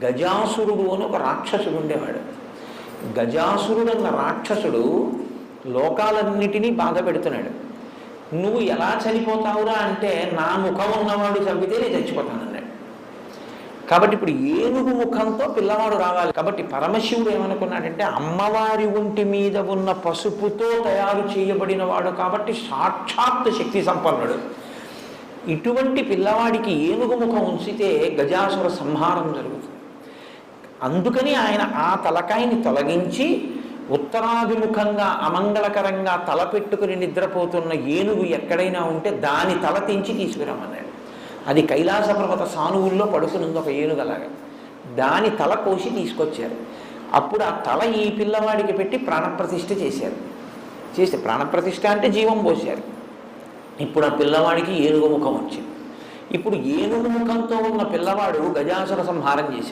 గజాసురుడు అని ఒక రాక్షసుడు ఉండేవాడు. గజాసురుడు అన్న రాక్షసుడు లోకాలన్నిటినీ బాధ పెడుతున్నాడు. నువ్వు ఎలా చనిపోతావురా అంటే, నా ముఖం ఉన్నవాడు చంపితే నేను చచ్చిపోతానన్నాడు. కాబట్టి ఇప్పుడు ఏనుగు ముఖంతో పిల్లవాడు రావాలి. కాబట్టి పరమశివుడు ఏమనుకున్నాడంటే, అమ్మవారి ఒంటి మీద ఉన్న పసుపుతో తయారు చేయబడిన వాడు కాబట్టి సాక్షాత్ శక్తి సంపన్నుడు. ఇటువంటి పిల్లవాడికి ఏనుగు ముఖం ఉంచితే గజాసుర సంహారం జరుగుతుంది. అందుకని ఆయన ఆ తలకాయని తొలగించి ఉత్తరాభిముఖంగా అమంగళకరంగా తలపెట్టుకుని నిద్రపోతున్న ఏనుగు ఎక్కడైనా ఉంటే దాని తల తెంచి తీసుకురమ్మన్నాడు. అది కైలాస పర్వత సానువుల్లో పడుకునుంది ఒక ఏనుగలాగా. దాని తల కోసి తీసుకొచ్చారు. అప్పుడు ఆ తల ఈ పిల్లవాడికి పెట్టి ప్రాణప్రతిష్ఠ చేశారు. చేస్తే ప్రాణప్రతిష్ఠ అంటే జీవం పోశారు. ఇప్పుడు ఆ పిల్లవాడికి ఏనుగు ముఖం వచ్చింది. ఇప్పుడు ఏనుగు ముఖంతో ఉన్న పిల్లవాడు గజాసుర సంహారం చేశాడు.